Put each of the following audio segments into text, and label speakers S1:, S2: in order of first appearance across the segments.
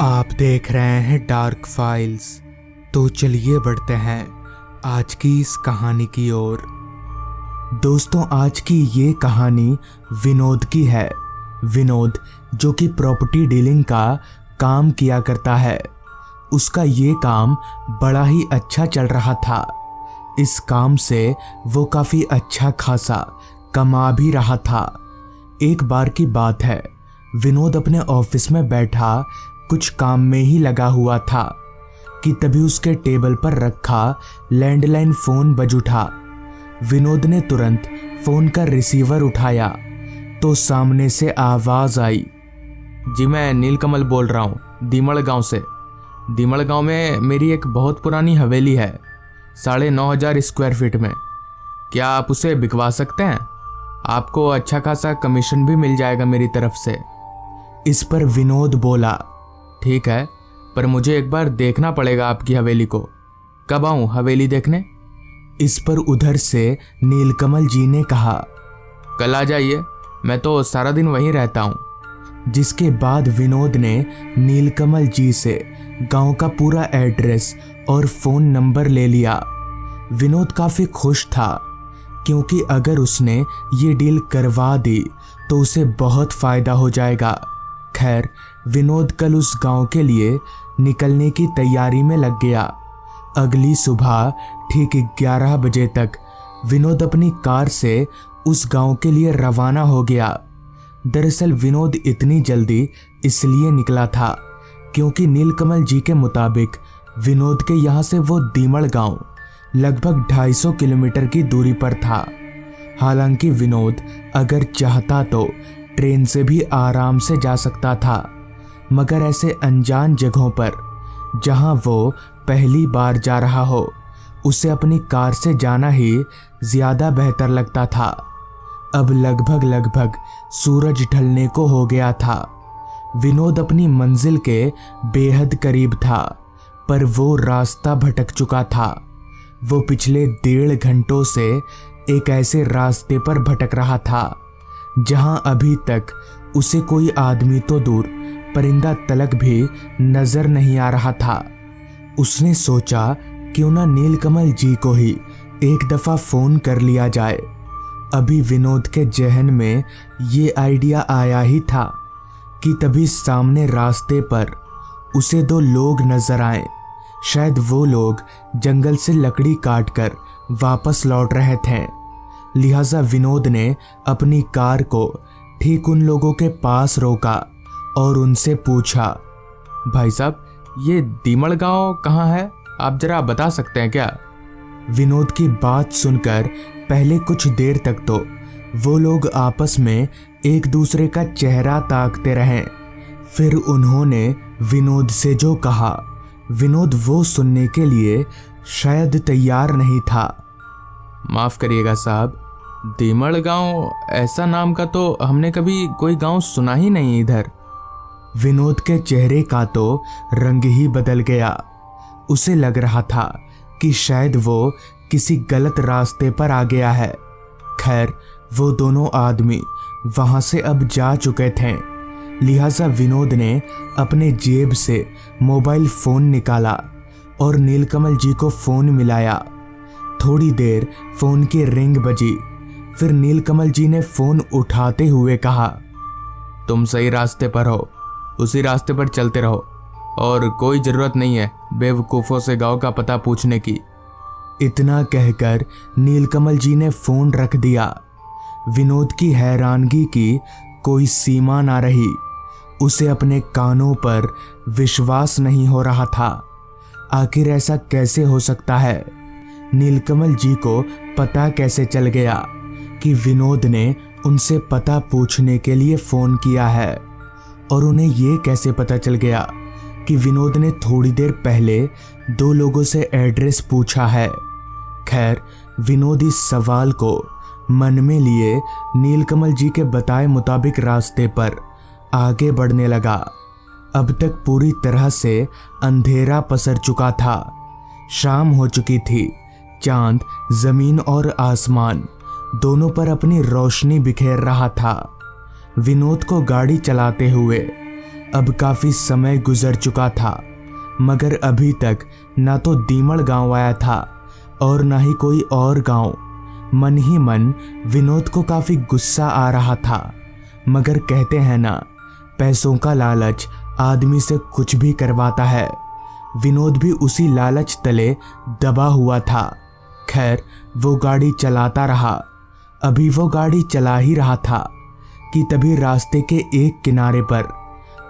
S1: आप देख रहे हैं डार्क फाइल्स। तो चलिए बढ़ते हैं आज की इस कहानी की ओर। दोस्तों, आज की ये कहानी विनोद की है। विनोद जो कि प्रॉपर्टी डीलिंग का काम किया करता है, उसका ये काम बड़ा ही अच्छा चल रहा था। इस काम से वो काफ़ी अच्छा खासा कमा भी रहा था। एक बार की बात है, विनोद अपने ऑफिस में बैठा कुछ काम में ही लगा हुआ था कि तभी उसके टेबल पर रखा लैंडलाइन फ़ोन बज उठा। विनोद ने तुरंत फ़ोन का रिसीवर उठाया तो सामने से आवाज़ आई।
S2: जी, मैं नीलकमल बोल रहा हूँ दीमड़ गांव से। दीमड़ गांव में मेरी एक बहुत पुरानी हवेली है, 9,500 स्क्वायर फीट में। क्या आप उसे बिकवा सकते हैं? आपको अच्छा खासा कमीशन भी मिल जाएगा मेरी तरफ से।
S1: इस पर विनोद बोला,
S2: ठीक है, पर मुझे एक बार देखना पड़ेगा आपकी हवेली को। कब आऊँ हवेली देखने?
S1: इस पर उधर से नीलकमल जी ने कहा,
S2: कल आ जाइए, मैं तो सारा दिन वहीं रहता हूँ।
S1: जिसके बाद विनोद ने नीलकमल जी से गांव का पूरा एड्रेस और फ़ोन नंबर ले लिया। विनोद काफ़ी खुश था क्योंकि अगर उसने ये डील करवा दी तो उसे बहुत फ़ायदा हो जाएगा। खैर, विनोद कल उस गांव के लिए निकलने की तैयारी में लग गया। अगली सुबह ठीक 11 बजे तक विनोद अपनी कार से उस गांव के लिए रवाना हो गया। दरअसल विनोद इतनी जल्दी इसलिए निकला था क्योंकि नीलकमल जी के मुताबिक विनोद के यहाँ से वो दीमड़ गांव लगभग 250 किलोमीटर की दूरी पर था। हालांकि विनोद अगर चाहता तो ट्रेन से भी आराम से जा सकता था, मगर ऐसे अनजान जगहों पर जहां वो पहली बार जा रहा हो, उसे अपनी कार से जाना ही ज़्यादा बेहतर लगता था। अब लगभग सूरज ढलने को हो गया था। विनोद अपनी मंजिल के बेहद करीब था, पर वो रास्ता भटक चुका था। वो पिछले 1.5 घंटों से एक ऐसे रास्ते पर भटक रहा था जहां अभी तक उसे कोई आदमी तो दूर परिंदा तलक भी नजर नहीं आ रहा था। उसने सोचा क्यों ना नीलकमल जी को ही एक दफ़ा फ़ोन कर लिया जाए। अभी विनोद के जहन में ये आइडिया आया ही था कि तभी सामने रास्ते पर उसे 2 लोग नजर आए। शायद वो लोग जंगल से लकड़ी काटकर वापस लौट रहे थे। लिहाजा विनोद ने अपनी कार को ठीक उन लोगों के पास रोका और उनसे पूछा,
S2: भाई साहब, ये दीमड़ गांव कहाँ है? आप जरा बता सकते हैं क्या?
S1: विनोद की बात सुनकर पहले कुछ देर तक तो वो लोग आपस में एक दूसरे का चेहरा ताकते रहे। फिर उन्होंने विनोद से जो कहा, विनोद वो सुनने के लिए शायद तैयार नहीं था।
S2: माफ़ करिएगा साहब, दीमड़ गांव ऐसा नाम का तो हमने कभी कोई गांव सुना ही नहीं इधर।
S1: विनोद के चेहरे का तो रंग ही बदल गया। उसे लग रहा था कि शायद वो किसी गलत रास्ते पर आ गया है। खैर, वो दोनों आदमी वहां से अब जा चुके थे। लिहाजा विनोद ने अपने जेब से मोबाइल फ़ोन निकाला और नीलकमल जी को फ़ोन मिलाया। थोड़ी देर फ़ोन की रिंग बजी। फिर नीलकमल जी ने फ़ोन उठाते हुए कहा,
S2: तुम सही रास्ते पर हो, उसी रास्ते पर चलते रहो और कोई ज़रूरत नहीं है बेवकूफ़ों से गांव का पता पूछने की।
S1: इतना कहकर नीलकमल जी ने फ़ोन रख दिया। विनोद की हैरानगी की कोई सीमा ना रही। उसे अपने कानों पर विश्वास नहीं हो रहा था। आखिर ऐसा कैसे हो सकता है? नीलकमल जी को पता कैसे चल गया कि विनोद ने उनसे पता पूछने के लिए फ़ोन किया है? और उन्हें ये कैसे पता चल गया कि विनोद ने थोड़ी देर पहले 2 लोगों से एड्रेस पूछा है? खैर, विनोद इस सवाल को मन में लिए नीलकमल जी के बताए मुताबिक रास्ते पर आगे बढ़ने लगा। अब तक पूरी तरह से अंधेरा पसर चुका था। शाम हो चुकी थी। चांद जमीन और आसमान दोनों पर अपनी रोशनी बिखेर रहा था। विनोद को गाड़ी चलाते हुए अब काफी समय गुजर चुका था, मगर अभी तक ना तो दीमड़ गांव आया था और ना ही कोई और गांव। मन ही मन विनोद को काफी गुस्सा आ रहा था, मगर कहते हैं ना, पैसों का लालच आदमी से कुछ भी करवाता है। विनोद भी उसी लालच तले दबा हुआ था। खैर, वो गाड़ी चलाता रहा। अभी वो गाड़ी चला ही रहा था कि तभी रास्ते के एक किनारे पर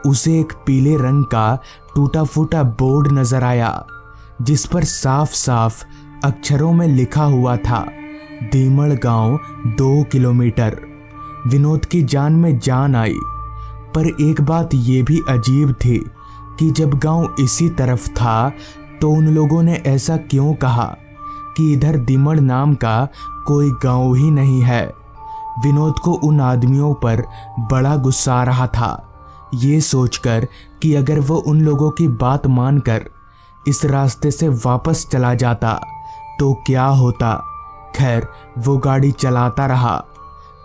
S1: उसे एक पीले रंग का टूटा फूटा बोर्ड नजर आया, जिस पर साफ साफ अक्षरों में लिखा हुआ था, दीमड़ गांव 2 किलोमीटर। विनोद की जान में जान आई, पर एक बात ये भी अजीब थी कि जब गांव इसी तरफ था तो उन लोगों ने ऐसा क्यों कहा कि इधर दीमड़ नाम का कोई गांव ही नहीं है। विनोद को उन आदमियों पर बड़ा गुस्सा आ रहा था, ये सोचकर कि अगर वो उन लोगों की बात मानकर इस रास्ते से वापस चला जाता तो क्या होता। खैर, वो गाड़ी चलाता रहा।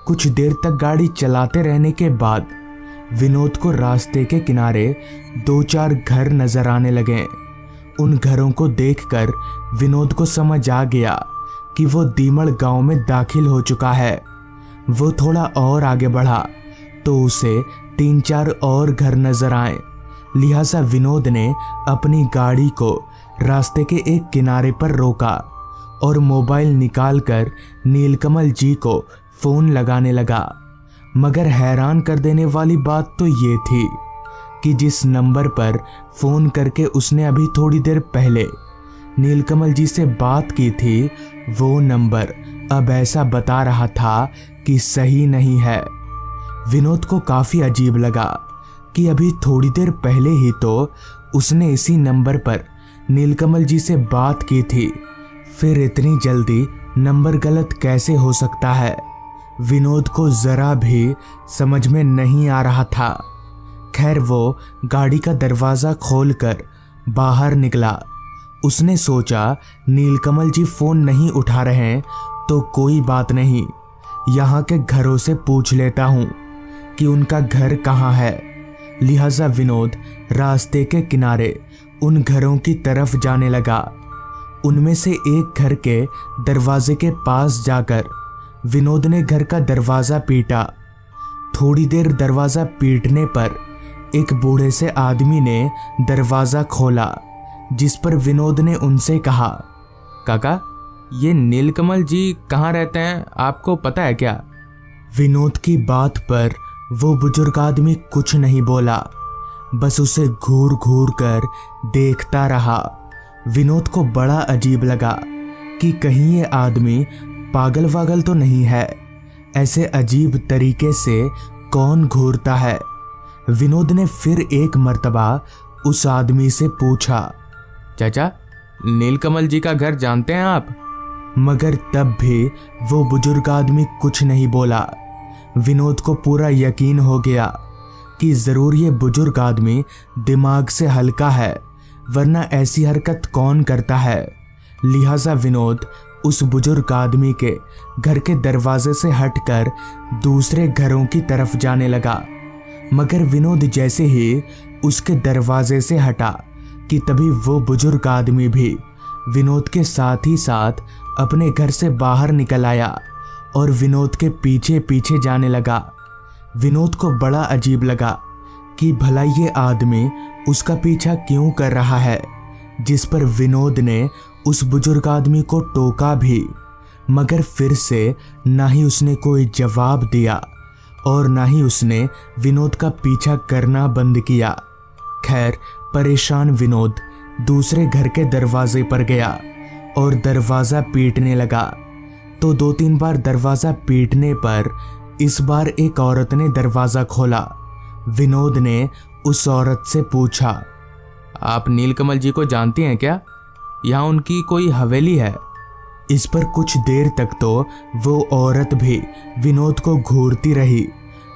S1: कुछ देर तक गाड़ी चलाते रहने के बाद विनोद को रास्ते के किनारे 2-4 घर नजर आने लगे। उन घरों को देखकर विनोद को समझ आ गया कि वो दीमड़ गांव में दाखिल हो चुका है। वो थोड़ा और आगे बढ़ा तो उसे 3-4 और घर नजर आए। लिहाजा विनोद ने अपनी गाड़ी को रास्ते के एक किनारे पर रोका और मोबाइल निकालकर नीलकमल जी को फोन लगाने लगा। मगर हैरान कर देने वाली बात तो ये थी कि जिस नंबर पर फोन करके उसने अभी थोड़ी देर पहले नीलकमल जी से बात की थी, वो नंबर अब ऐसा बता रहा था कि सही नहीं है। विनोद को काफी अजीब लगा कि अभी थोड़ी देर पहले ही तो उसने इसी नंबर पर नीलकमल जी से बात की थी, फिर इतनी जल्दी नंबर गलत कैसे हो सकता है। विनोद को जरा भी समझ में नहीं आ रहा था। खैर, वो गाड़ी का दरवाजा खोलकर बाहर निकला। उसने सोचा नीलकमल जी फोन नहीं उठा रहे हैं तो कोई बात नहीं, यहाँ के घरों से पूछ लेता हूँ कि उनका घर कहाँ है। लिहाजा विनोद रास्ते के किनारे उन घरों की तरफ जाने लगा। उनमें से एक घर के दरवाजे के पास जाकर विनोद ने घर का दरवाजा पीटा। थोड़ी देर दरवाजा पीटने पर एक बूढ़े से आदमी ने दरवाजा खोला, जिस पर विनोद ने उनसे कहा,
S2: काका, ये नीलकमल जी कहाँ रहते हैं, आपको पता है क्या?
S1: विनोद की बात पर वो बुजुर्ग आदमी कुछ नहीं बोला, बस उसे घूर घूर कर देखता रहा। विनोद को बड़ा अजीब लगा कि कहीं ये आदमी पागल वागल तो नहीं है, ऐसे अजीब तरीके से कौन घूरता है। विनोद ने फिर एक मर्तबा उस आदमी से पूछा,
S2: चाचा, नीलकमल जी का घर जानते हैं आप?
S1: मगर तब भी वो बुजुर्ग आदमी कुछ नहीं बोला। विनोद को पूरा यकीन हो गया कि जरूर ये बुजुर्ग आदमी दिमाग से हल्का है, वरना ऐसी हरकत कौन करता है। लिहाजा विनोद उस बुजुर्ग आदमी के घर के दरवाजे से हटकर दूसरे घरों की तरफ जाने लगा। मगर विनोद जैसे ही उसके दरवाजे से हटा कि तभी वो बुजुर्ग आदमी भी विनोद के साथ ही साथ अपने घर से बाहर निकल आया और विनोद के पीछे पीछे जाने लगा। विनोद को बड़ा अजीब लगा कि भला ये आदमी उसका पीछा क्यों कर रहा है, जिस पर विनोद ने उस बुजुर्ग आदमी को टोका भी, मगर फिर से ना ही उसने कोई जवाब दिया और ना ही उसने विनोद का पीछा करना बंद किया। खैर, परेशान विनोद दूसरे घर के दरवाजे पर गया और दरवाज़ा पीटने लगा। तो 2-3 बार दरवाज़ा पीटने पर इस बार एक औरत ने दरवाज़ा खोला। विनोद ने उस औरत से पूछा,
S2: आप नीलकमल जी को जानती हैं क्या? यहाँ उनकी कोई हवेली है?
S1: इस पर कुछ देर तक तो वो औरत भी विनोद को घूरती रही,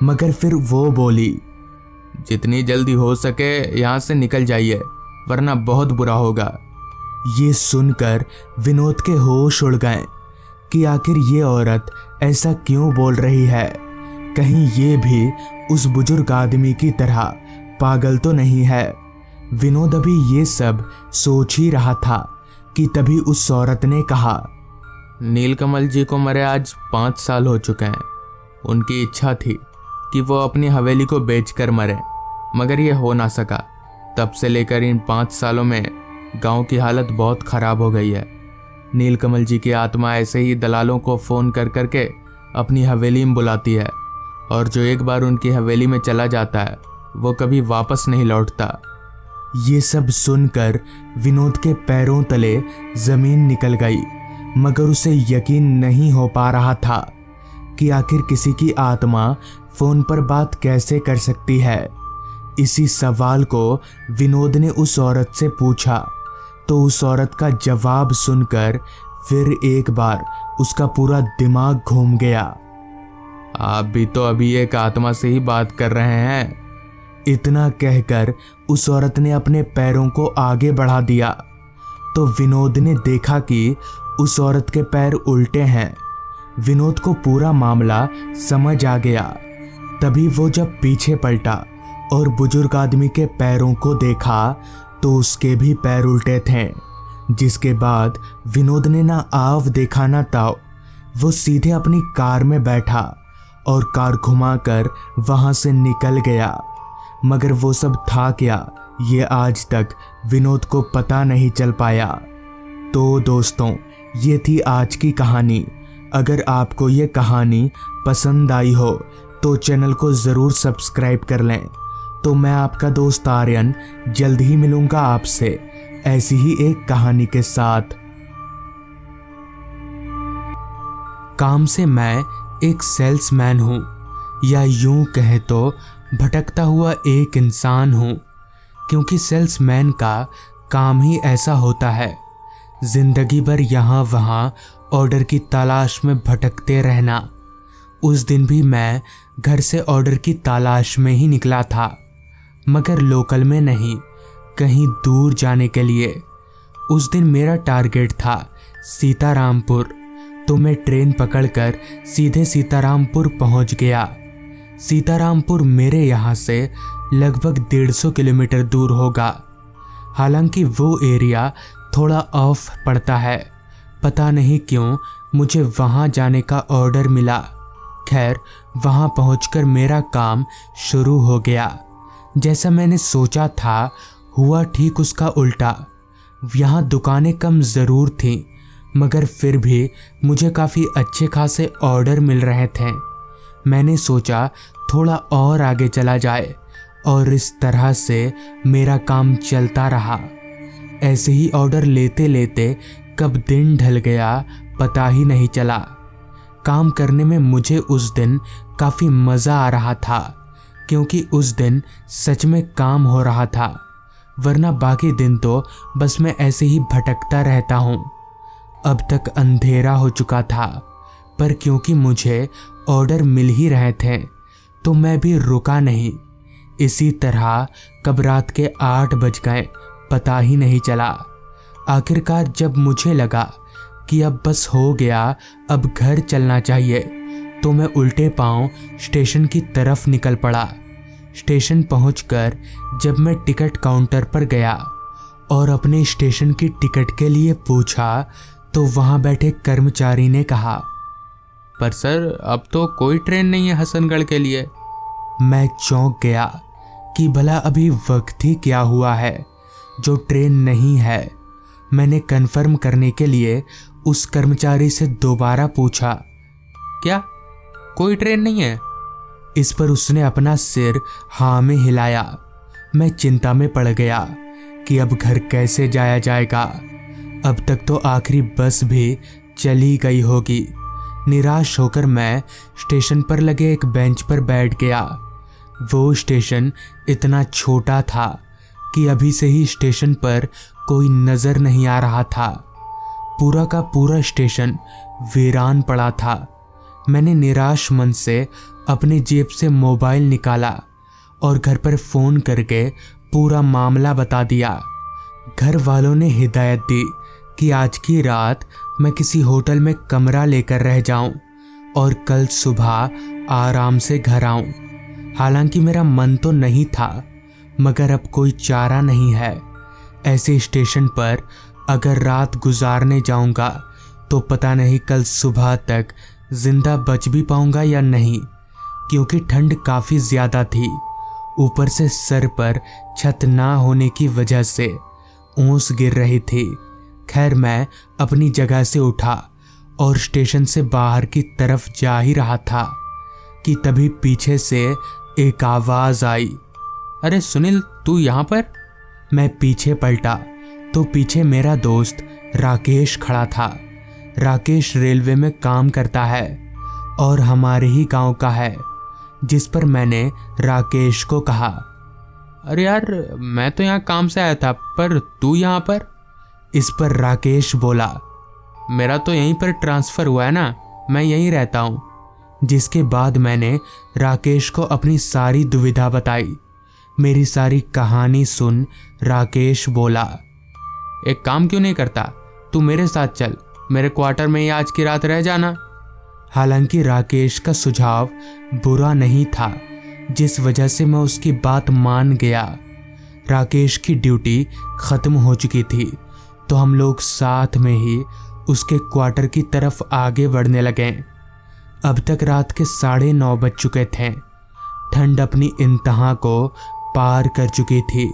S1: मगर फिर वो बोली,
S2: जितनी जल्दी हो सके यहाँ से निकल जाइए, वरना बहुत बुरा होगा।
S1: ये सुनकर विनोद के होश उड़ गए कि आखिर ये औरत ऐसा क्यों बोल रही है। कहीं ये भी उस बुजुर्ग आदमी की तरह पागल तो नहीं है। विनोद अभी ये सब सोच ही रहा था कि तभी उस औरत ने कहा,
S2: नीलकमल जी को मरे आज 5 साल हो चुके हैं। उनकी इच्छा थी कि वो अपनी हवेली को बेचकर मरे, मगर ये हो ना सका। तब से लेकर इन 5 सालों में गांव की हालत बहुत ख़राब हो गई है। नीलकमल जी की आत्मा ऐसे ही दलालों को फ़ोन कर करके अपनी हवेली में बुलाती है, और जो एक बार उनकी हवेली में चला जाता है वो कभी वापस नहीं लौटता।
S1: ये सब सुनकर विनोद के पैरों तले जमीन निकल गई, मगर उसे यकीन नहीं हो पा रहा था कि आखिर किसी की आत्मा फोन पर बात कैसे कर सकती है। इसी सवाल को विनोद ने उस औरत से पूछा, तो उस औरत का जवाब सुनकर फिर एक बार उसका पूरा दिमाग घूम गया।
S2: आप भी तो अभी एक आत्मा से ही बात कर रहे हैं।
S1: इतना कहकर उस औरत ने अपने पैरों को आगे बढ़ा दिया, तो विनोद ने देखा कि उस औरत के पैर उल्टे हैं। विनोद को पूरा मामला समझ आ गया। तभी वो जब पीछे पलटा और बुजुर्ग आदमी के पैरों को देखा तो उसके भी पैर उल्टे थे, जिसके बाद विनोद ने ना आव देखा ना ताव, वो सीधे अपनी कार में बैठा और कार घुमाकर वहां से निकल गया। मगर वो सब था क्या, ये आज तक विनोद को पता नहीं चल पाया। तो दोस्तों, ये थी आज की कहानी। अगर आपको ये कहानी पसंद आई हो तो चैनल को ज़रूर सब्सक्राइब कर लें। तो मैं आपका दोस्त आर्यन जल्द ही मिलूंगा आपसे ऐसी ही एक कहानी के साथ। काम से मैं एक सेल्समैन हूँ, या यूं कहे तो भटकता हुआ एक इंसान हूँ, क्योंकि सेल्समैन का काम ही ऐसा होता है, जिंदगी भर यहाँ वहाँ ऑर्डर की तलाश में भटकते रहना। उस दिन भी मैं घर से ऑर्डर की तलाश में ही निकला था, मगर लोकल में नहीं, कहीं दूर जाने के लिए। उस दिन मेरा टारगेट था सीतारामपुर, तो मैं ट्रेन पकड़कर सीधे सीतारामपुर पहुंच गया। सीतारामपुर मेरे यहाँ से लगभग 150 किलोमीटर दूर होगा। हालांकि वो एरिया थोड़ा ऑफ पड़ता है, पता नहीं क्यों मुझे वहाँ जाने का ऑर्डर मिला। खैर, वहाँ पहुँचकर मेरा काम शुरू हो गया। जैसा मैंने सोचा था हुआ ठीक उसका उल्टा। यहाँ दुकानें कम ज़रूर थीं, मगर फिर भी मुझे काफ़ी अच्छे खासे ऑर्डर मिल रहे थे। मैंने सोचा थोड़ा और आगे चला जाए, और इस तरह से मेरा काम चलता रहा। ऐसे ही ऑर्डर लेते लेते कब दिन ढल गया पता ही नहीं चला। काम करने में मुझे उस दिन काफ़ी मज़ा आ रहा था, क्योंकि उस दिन सच में काम हो रहा था, वरना बाकी दिन तो बस मैं ऐसे ही भटकता रहता हूँ। अब तक अंधेरा हो चुका था, पर क्योंकि मुझे ऑर्डर मिल ही रहे थे तो मैं भी रुका नहीं। इसी तरह कब रात के 8 बज गए पता ही नहीं चला। आखिरकार जब मुझे लगा कि अब बस हो गया, अब घर चलना चाहिए, तो मैं उल्टे पांव स्टेशन की तरफ निकल पड़ा। स्टेशन पहुंचकर जब मैं टिकट काउंटर पर गया और अपने स्टेशन की टिकट के लिए पूछा, तो वहां बैठे कर्मचारी ने कहा,
S2: पर सर, अब तो कोई ट्रेन नहीं है हसनगढ़ के लिए।
S1: मैं चौंक गया कि भला अभी वक्त ही क्या हुआ है जो ट्रेन नहीं है। मैंने कन्फर्म करने के लिए उस कर्मचारी से दोबारा पूछा,
S2: क्या कोई ट्रेन नहीं है?
S1: इस पर उसने अपना सिर हाँ में हिलाया। मैं चिंता में पड़ गया कि अब घर कैसे जाया जाएगा। अब तक तो आखिरी बस भी चली गई होगी। निराश होकर मैं स्टेशन पर लगे एक बेंच पर बैठ गया। वो स्टेशन इतना छोटा था कि अभी से ही स्टेशन पर कोई नज़र नहीं आ रहा था। पूरा का पूरा स्टेशन वीरान पड़ा था। मैंने निराश मन से अपनी जेब से मोबाइल निकाला और घर पर फ़ोन करके पूरा मामला बता दिया। घर वालों ने हिदायत दी कि आज की रात मैं किसी होटल में कमरा लेकर रह जाऊं और कल सुबह आराम से घर आऊं। हालांकि मेरा मन तो नहीं था, मगर अब कोई चारा नहीं है। ऐसे स्टेशन पर अगर रात गुजारने जाऊंगा तो पता नहीं कल सुबह तक जिंदा बच भी पाऊंगा या नहीं, क्योंकि ठंड काफ़ी ज़्यादा थी। ऊपर से सर पर छत ना होने की वजह से ओस गिर रही थी। खैर मैं अपनी जगह से उठा और स्टेशन से बाहर की तरफ जा ही रहा था कि तभी पीछे से एक आवाज़ आई,
S2: अरे सुनील, तू यहाँ पर?
S1: मैं पीछे पलटा तो पीछे मेरा दोस्त राकेश खड़ा था। राकेश रेलवे में काम करता है और हमारे ही गांव का है, जिस पर मैंने राकेश को कहा,
S2: अरे यार, मैं तो यहाँ काम से आया था, पर तू यहाँ पर?
S1: इस पर राकेश बोला,
S2: मेरा तो यहीं पर ट्रांसफ़र हुआ है ना, मैं यहीं रहता हूँ।
S1: जिसके बाद मैंने राकेश को अपनी सारी दुविधा बताई। मेरी सारी कहानी सुन राकेश बोला,
S2: एक काम क्यों नहीं करता, तू मेरे साथ चल, मेरे क्वार्टर में ही आज की रात रह जाना।
S1: हालांकि राकेश का सुझाव बुरा नहीं था, जिस वजह से मैं उसकी बात मान गया। राकेश की ड्यूटी ख़त्म हो चुकी थी तो हम लोग साथ में ही उसके क्वार्टर की तरफ आगे बढ़ने लगे। अब तक रात के 9:30 बज चुके थे। ठंड अपनी इंतहा को पार कर चुकी थी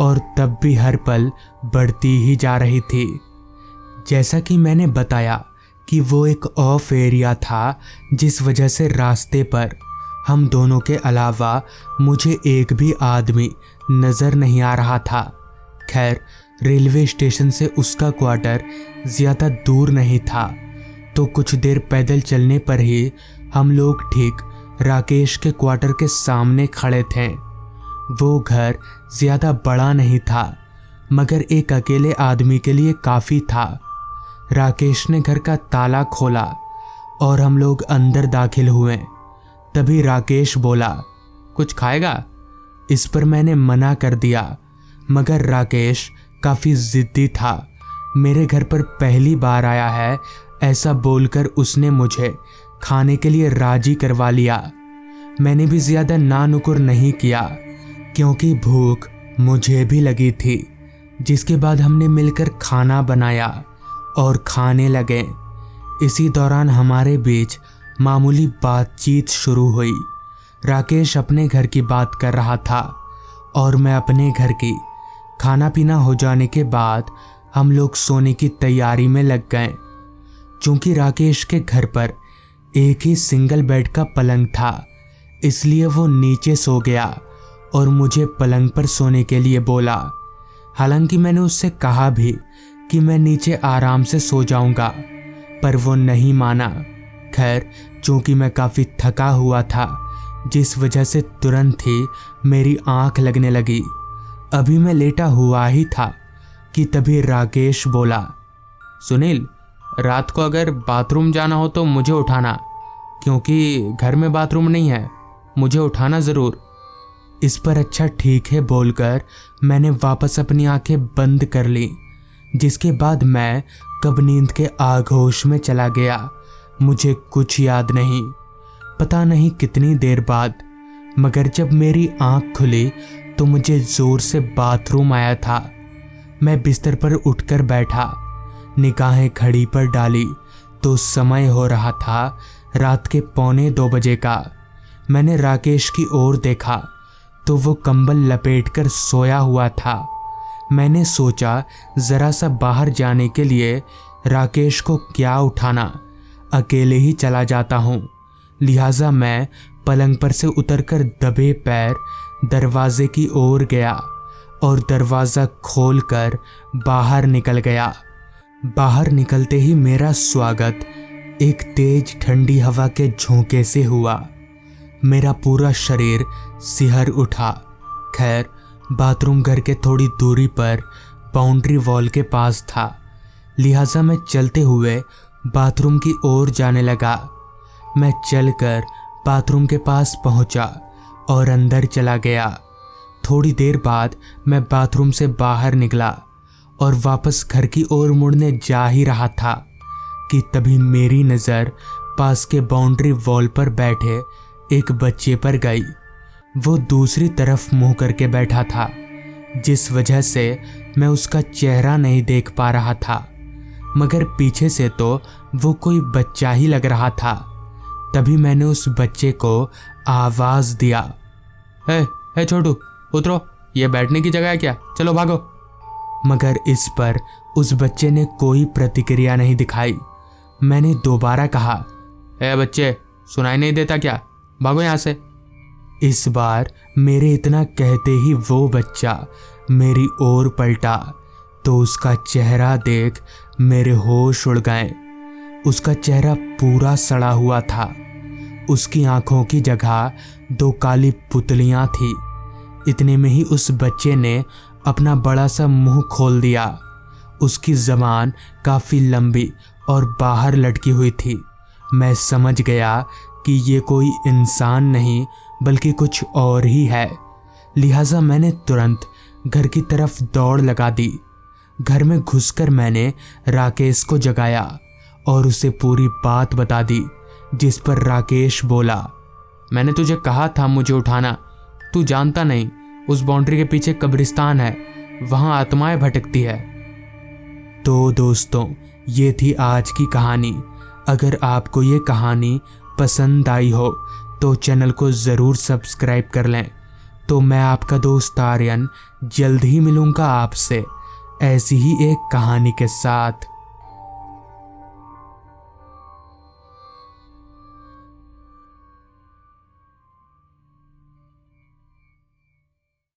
S1: और तब भी हर पल बढ़ती ही जा रही थी। जैसा कि मैंने बताया कि वो एक ऑफ एरिया था, जिस वजह से रास्ते पर हम दोनों के अलावा मुझे एक भी आदमी नज़र नहीं आ रहा था। खैर रेलवे स्टेशन से उसका क्वार्टर ज़्यादा दूर नहीं था तो कुछ देर पैदल चलने पर ही हम लोग ठीक राकेश के क्वार्टर के सामने खड़े थे। वो घर ज़्यादा बड़ा नहीं था, मगर एक अकेले आदमी के लिए काफ़ी था। राकेश ने घर का ताला खोला और हम लोग अंदर दाखिल हुए। तभी राकेश बोला,
S2: कुछ खाएगा?
S1: इस पर मैंने मना कर दिया, मगर राकेश काफ़ी ज़िद्दी था। मेरे घर पर पहली बार आया है ऐसा बोलकर उसने मुझे खाने के लिए राजी करवा लिया। मैंने भी ज़्यादा नानुकुर नहीं किया क्योंकि भूख मुझे भी लगी थी। जिसके बाद हमने मिलकर खाना बनाया और खाने लगे। इसी दौरान हमारे बीच मामूली बातचीत शुरू हुई। राकेश अपने घर की बात कर रहा था और मैं अपने घर की। खाना पीना हो जाने के बाद हम लोग सोने की तैयारी में लग गए। चूंकि राकेश के घर पर एक ही सिंगल बेड का पलंग था, इसलिए वो नीचे सो गया और मुझे पलंग पर सोने के लिए बोला। हालांकि मैंने उससे कहा भी कि मैं नीचे आराम से सो जाऊंगा, पर वो नहीं माना। खैर चूंकि मैं काफ़ी थका हुआ था, जिस वजह से तुरंत ही मेरी आंख लगने लगी। अभी मैं लेटा हुआ ही था कि तभी राकेश बोला,
S2: सुनील, रात को अगर बाथरूम जाना हो तो मुझे उठाना, क्योंकि घर में बाथरूम नहीं है, मुझे उठाना ज़रूर।
S1: इस पर अच्छा ठीक है बोलकर मैंने वापस अपनी आंखें बंद कर ली। जिसके बाद मैं कब नींद के आगोश में चला गया, मुझे कुछ याद नहीं। पता नहीं कितनी देर बाद, मगर जब मेरी आंख खुली तो मुझे ज़ोर से बाथरूम आया था। मैं बिस्तर पर उठकर बैठा, निगाहें घड़ी पर डाली तो समय हो रहा था रात के 1:45 बजे का। मैंने राकेश की ओर देखा तो वो कंबल लपेटकर सोया हुआ था। मैंने सोचा ज़रा सा बाहर जाने के लिए राकेश को क्या उठाना, अकेले ही चला जाता हूँ। लिहाजा मैं पलंग पर से उतरकर दबे पैर दरवाजे की ओर गया और दरवाज़ा खोलकर बाहर निकल गया। बाहर निकलते ही मेरा स्वागत एक तेज ठंडी हवा के झोंके से हुआ। मेरा पूरा शरीर सिहर उठा। खैर बाथरूम घर के थोड़ी दूरी पर बाउंड्री वॉल के पास था, लिहाजा मैं चलते हुए बाथरूम की ओर जाने लगा। मैं चलकर बाथरूम के पास पहुंचा और अंदर चला गया। थोड़ी देर बाद मैं बाथरूम से बाहर निकला और वापस घर की ओर मुड़ने जा ही रहा था कि तभी मेरी नज़र पास के बाउंड्री वॉल पर बैठे एक बच्चे पर गई। वो दूसरी तरफ मुंह करके बैठा था, जिस वजह से मैं उसका चेहरा नहीं देख पा रहा था, मगर पीछे से तो वो कोई बच्चा ही लग रहा था। तभी मैंने उस बच्चे को आवाज दिया, हे छोटू उतरो, ये बैठने की जगह है क्या, चलो भागो। मगर इस पर उस बच्चे ने कोई प्रतिक्रिया नहीं दिखाई। मैंने दोबारा कहा, बच्चे सुनाई नहीं देता क्या, भागो यहाँ से। इस बार मेरे इतना कहते ही वो बच्चा मेरी ओर पलटा तो उसका चेहरा देख मेरे होश उड़ गए। उसका चेहरा पूरा सड़ा हुआ था। उसकी आंखों की जगह 2 काली पुतलियां थी। इतने में ही उस बच्चे ने अपना बड़ा सा मुंह खोल दिया। उसकी ज़बान काफ़ी लंबी और बाहर लटकी हुई थी। मैं समझ गया कि ये कोई इंसान नहीं बल्कि कुछ और ही है। लिहाजा मैंने तुरंत घर की तरफ दौड़ लगा दी। घर में घुसकर मैंने राकेश को जगाया और उसे पूरी बात बता दी, जिस पर राकेश बोला, मैंने तुझे कहा था मुझे उठाना, तू जानता नहीं, उस बाउंड्री के पीछे कब्रिस्तान है, वहां आत्माएं भटकती है। तो दोस्तों, ये थी आज की कहानी। अगर आपको ये कहानी पसंद आई हो तो चैनल को ज़रूर सब्सक्राइब कर लें। तो मैं आपका दोस्त आर्यन जल्द ही मिलूँगा आपसे ऐसी ही एक कहानी के साथ।